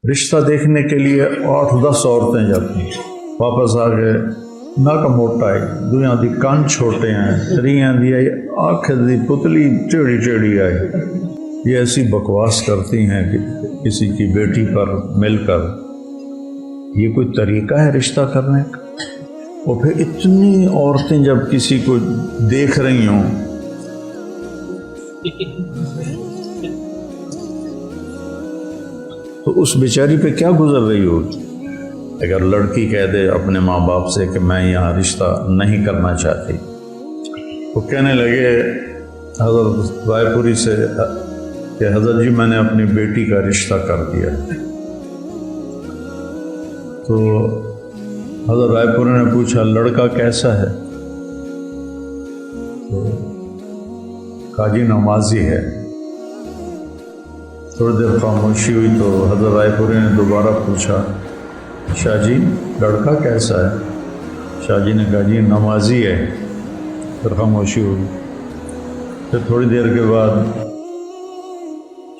رشتہ دیکھنے کے لیے 8-10 عورتیں جاتی ہیں، واپس آ گئے ناک موٹا ہے، دویاں دی کان چھوٹے ہیں، تریاں دی آنکھ دی پتلی ٹیڑھی ٹیڑھی آئی، یہ ایسی بکواس کرتی ہیں کہ کسی کی بیٹی پر مل کر۔ یہ کوئی طریقہ ہے رشتہ کرنے کا؟ اور پھر اتنی عورتیں جب کسی کو دیکھ رہی ہوں تو اس بیچاری پہ کیا گزر رہی ہوگی؟ اگر لڑکی کہہ دے اپنے ماں باپ سے کہ میں یہاں رشتہ نہیں کرنا چاہتی، وہ کہنے لگے حضرت رائے پوری سے کہ حضرت جی میں نے اپنی بیٹی کا رشتہ کر دیا۔ تو حضرت رائے پوری نے پوچھا لڑکا کیسا ہے؟ تو کہا جی نمازی ہے۔ تھوڑی دیر خاموشی ہوئی تو حضرت رائے پوری نے دوبارہ پوچھا شاہ جی لڑکا کیسا ہے؟ شاہ جی نے کہا جی نمازی ہے۔ پھر خاموشی ہوئی۔ پھر تھوڑی دیر کے بعد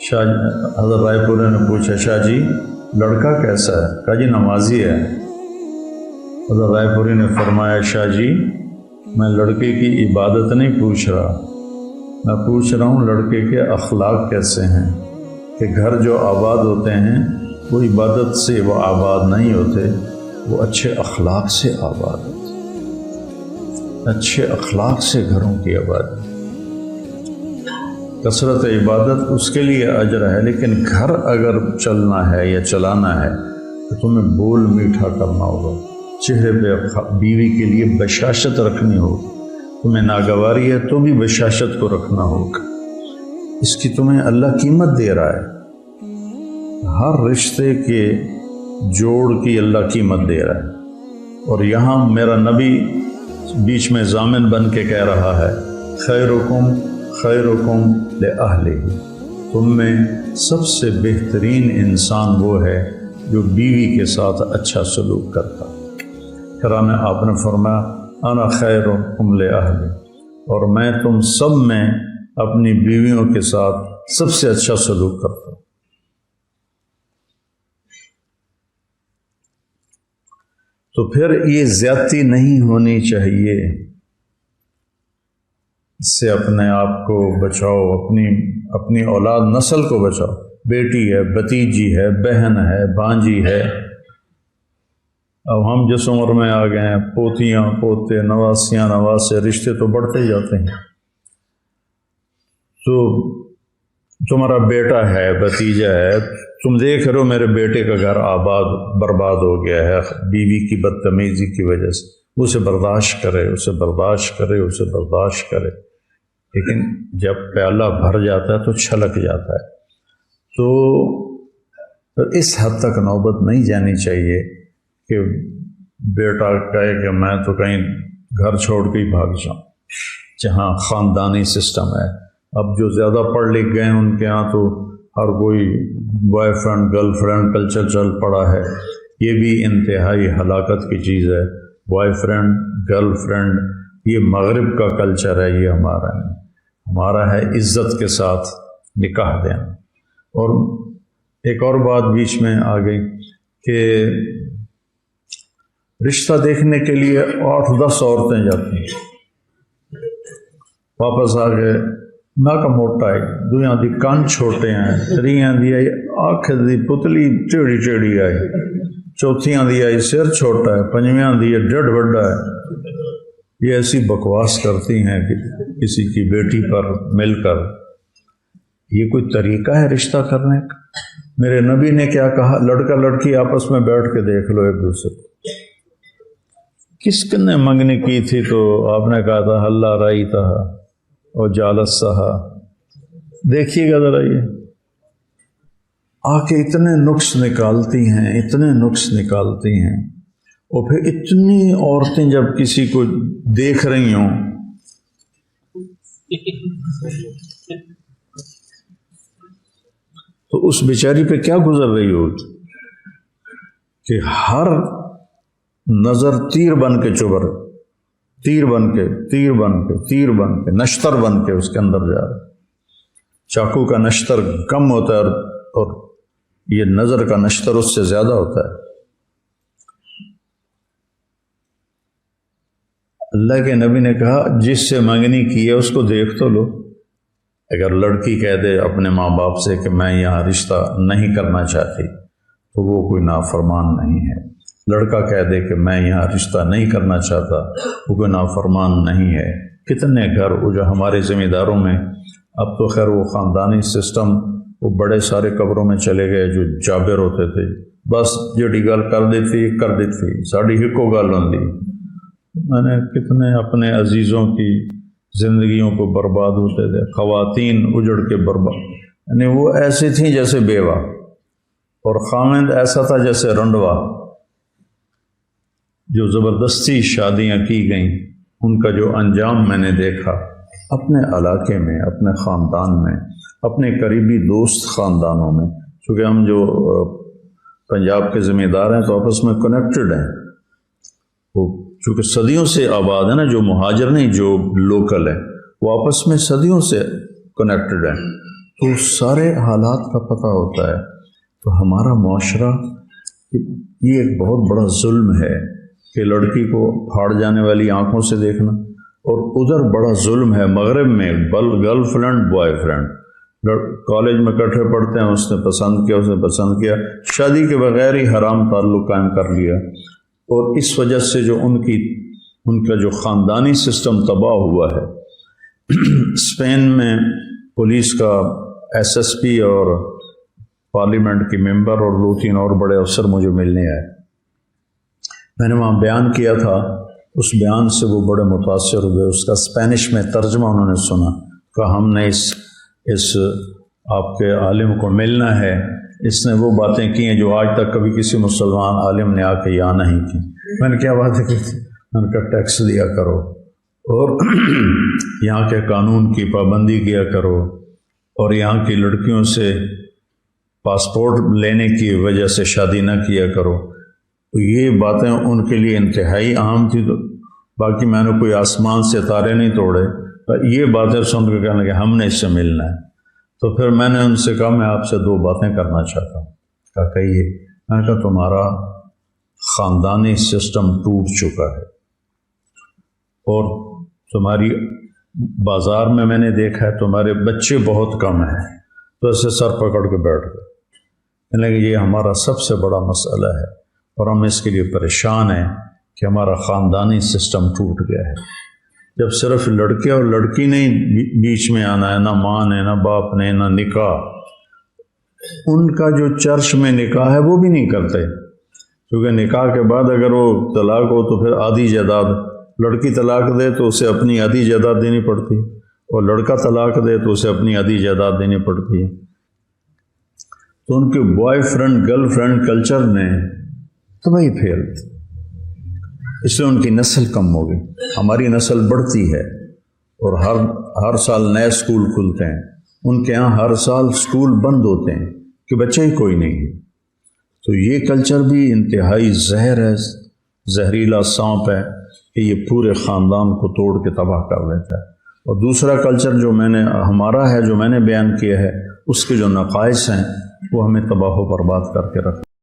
حضرت رائے پوری نے پوچھا شاہ جی لڑکا کیسا ہے؟ کہا جی نمازی ہے۔ حضرت رائے پوری نے فرمایا شاہ جی میں لڑکے کی عبادت نہیں پوچھ رہا، میں پوچھ رہا ہوں لڑکے کے اخلاق کیسے ہیں، کہ گھر جو آباد ہوتے ہیں وہ عبادت سے وہ آباد نہیں ہوتے، وہ اچھے اخلاق سے آباد ہوتے، اچھے اخلاق سے گھروں کی آبادی۔ کثرت عبادت اس کے لیے اجر ہے، لیکن گھر اگر چلنا ہے یا چلانا ہے تو تمہیں بول میٹھا کرنا ہوگا، چہرے پہ بیوی کے لیے بشاشت رکھنی ہوگی، تمہیں ناگواری ہے تو بھی بشاشت کو رکھنا ہوگا، اس کی تمہیں اللہ قیمت دے رہا ہے، ہر رشتے کے جوڑ کی اللہ قیمت دے رہا ہے۔ اور یہاں میرا نبی بیچ میں ضامن بن کے کہہ رہا ہے خیرکم خیرکم لأہلہ، تم میں سب سے بہترین انسان وہ ہے جو بیوی کے ساتھ اچھا سلوک کرتا۔ پھر آپ نے فرمایا انا خیرکم لأہلہ، اور میں تم سب میں اپنی بیویوں کے ساتھ سب سے اچھا سلوک کرتا ہوں۔ تو پھر یہ زیادتی نہیں ہونی چاہیے، اس سے اپنے آپ کو بچاؤ، اپنی اولاد نسل کو بچاؤ، بیٹی ہے، بھتیجی ہے، بہن ہے، بھانجی ہے۔ اب ہم جس عمر میں آ گئے ہیں، پوتیاں پوتے نواسیاں نواسے، رشتے تو بڑھتے ہی جاتے ہیں۔ تو تمہارا بیٹا ہے، بھتیجا ہے، تم دیکھ رہے ہو میرے بیٹے کا گھر برباد ہو گیا ہے بیوی کی بدتمیزی کی وجہ سے، اسے برداشت کرے، اسے برداشت کرے، اسے برداشت کرے، لیکن جب پیالہ بھر جاتا ہے تو چھلک جاتا ہے۔ تو اس حد تک نوبت نہیں جانی چاہیے کہ بیٹا کہے کہ میں تو کہیں گھر چھوڑ کے ہی بھاگ جاؤں، جہاں خاندانی سسٹم ہے۔ اب جو زیادہ پڑھ لکھ گئے ہیں ان کے ہاں تو ہر کوئی boy friend girl friend culture چل پڑا ہے، یہ بھی انتہائی ہلاکت کی چیز ہے۔ بوائے فرینڈ گرل فرینڈ یہ مغرب کا کلچر ہے، یہ ہمارا نہیں، ہمارا ہے عزت کے ساتھ نکاح دینا۔ اور ایک اور بات بیچ میں آ گئی کہ رشتہ دیکھنے کے لیے 8-10 عورتیں جاتی ہیں، واپس آ گئے ناک موٹا ہے، دویاں دی کان چھوٹے ہیں، تریاں دی آنکھ دی پتلی ٹیڑھی ٹیڑھی آئی، چوتھیاں دی آئی سر چھوٹا ہے، پنجویاں دی ڈڈ بڑا ہے۔ یہ ایسی بکواس کرتی ہیں کہ کسی کی بیٹی پر مل کر۔ یہ کوئی طریقہ ہے رشتہ کرنے کا؟ میرے نبی نے کیا کہا؟ لڑکا لڑکی آپس میں بیٹھ کے دیکھ لو ایک دوسرے کو۔ کس نے منگنی کی تھی تو آپ نے کہا تھا اللہ رائی تھا اور جالس سہا۔ دیکھیے گا ذرا، یہ آ کے اتنے نقص نکالتی ہیں، اتنے نقص نکالتی ہیں، اور پھر اتنی عورتیں جب کسی کو دیکھ رہی ہوں تو اس بیچاری پہ کیا گزر رہی ہوگی کہ ہر نظر تیر بن کے چبھ رہی، تیر بن کے تیر بن کے تیر بن کے نشتر بن کے اس کے اندر جا رہا۔ چاقو کا نشتر کم ہوتا ہے اور یہ نظر کا نشتر اس سے زیادہ ہوتا ہے۔ اللہ کے نبی نے کہا جس سے منگنی کی ہے اس کو دیکھ تو لو۔ اگر لڑکی کہہ دے اپنے ماں باپ سے کہ میں یہاں رشتہ نہیں کرنا چاہتی تو وہ کوئی نافرمان نہیں ہے، لڑکا کہہ دے کہ میں یہاں رشتہ نہیں کرنا چاہتا وہ کوئی نافرمان نہیں ہے۔ کتنے گھر وہ جو ہمارے ذمہ داروں میں، اب تو خیر وہ خاندانی سسٹم وہ بڑے سارے قبروں میں چلے گئے، جو جابر ہوتے تھے بس جڑی گل کر دیتی ساڑی ہکو گل ہوندی۔ میں نے کتنے اپنے عزیزوں کی زندگیوں کو برباد ہوتے تھے، خواتین اجڑ کے برباد، یعنی وہ ایسی تھیں جیسے بیوہ، اور خاوند ایسا تھا جیسے رنڈوا۔ جو زبردستی شادیاں کی گئیں ان کا جو انجام میں نے دیکھا اپنے علاقے میں، اپنے خاندان میں، اپنے قریبی دوست خاندانوں میں، چونکہ ہم جو پنجاب کے ذمہ دار ہیں تو آپس میں کنیکٹڈ ہیں، وہ چونکہ صدیوں سے آباد ہے نا، جو مہاجر نہیں جو لوکل ہیں وہ آپس میں صدیوں سے کنیکٹڈ ہیں، تو سارے حالات کا پتہ ہوتا ہے۔ تو ہمارا معاشرہ یہ ایک بہت بڑا ظلم ہے کہ لڑکی کو پھاڑ جانے والی آنکھوں سے دیکھنا، اور ادھر بڑا ظلم ہے مغرب میں girl friend boy friend, college میں اکٹھے پڑھتے ہیں، اس نے پسند کیا، اس نے پسند کیا، شادی کے بغیر ہی حرام تعلق قائم کر لیا، اور اس وجہ سے جو ان کا جو خاندانی سسٹم تباہ ہوا ہے۔ اسپین میں پولیس کا ایس ایس پی اور پارلیمنٹ کی ممبر اور 2-3 اور بڑے افسر مجھے ملنے آئے، میں نے وہاں بیان کیا تھا، اس بیان سے وہ بڑے متاثر ہوئے، اس کا اسپینش میں ترجمہ انہوں نے سنا، کہ ہم نے اس آپ کے عالم کو ملنا ہے، اس نے وہ باتیں کی ہیں جو آج تک کبھی کسی مسلمان عالم نے آ کے یہاں نہیں کی۔ میں نے کیا باتیں کی تھی؟ میں نے کہا ٹیکس دیا کرو، اور یہاں کے قانون کی پابندی کیا کرو، اور یہاں کی لڑکیوں سے پاسپورٹ لینے کی وجہ سے شادی نہ کیا کرو۔ یہ باتیں ان کے لیے انتہائی اہم تھی، تو باقی میں نے کوئی آسمان سے تارے نہیں توڑے، یہ باتیں سن کے کہنے لگے ہم نے اس سے ملنا ہے۔ تو پھر میں نے ان سے کہا میں آپ سے 2 باتیں کرنا چاہتا ہوں۔ کہا کہیے؟ میں نے کہا تمہارا خاندانی سسٹم ٹوٹ چکا ہے، اور تمہاری بازار میں نے دیکھا ہے تمہارے بچے بہت کم ہیں، تو ایسے سر پکڑ کے بیٹھ گئے۔ کہنے لگے یہ ہمارا سب سے بڑا مسئلہ ہے، اور ہم اس کے لیے پریشان ہیں کہ ہمارا خاندانی سسٹم ٹوٹ گیا ہے۔ جب صرف لڑکے اور لڑکی نہیں بیچ میں آنا ہے، نہ ماں نے، نہ باپ نے، نہ نکاح، ان کا جو چرچ میں نکاح ہے وہ بھی نہیں کرتے، کیونکہ نکاح کے بعد اگر وہ طلاق ہو تو پھر آدھی جائیداد، لڑکی طلاق دے تو اسے اپنی آدھی جائیداد دینی پڑتی، اور لڑکا طلاق دے تو اسے اپنی آدھی جائیداد دینی پڑتی ہے۔ تو ان کے boy friend girl friend culture نے تباہی پھیل، اس لیے ان کی نسل کم ہو گئی۔ ہماری نسل بڑھتی ہے، اور ہر سال نئے اسکول کھلتے ہیں، ان کے ہاں ہر سال اسکول بند ہوتے ہیں کہ بچے ہی کوئی نہیں ہے۔ تو یہ کلچر بھی انتہائی زہر ہے، زہریلا سانپ ہے کہ یہ پورے خاندان کو توڑ کے تباہ کر لیتا ہے۔ اور دوسرا کلچر جو ہمارا ہے، جو میں نے بیان کیا ہے، اس کے جو نقائص ہیں وہ ہمیں تباہ و برباد کر کے رکھتے ہیں۔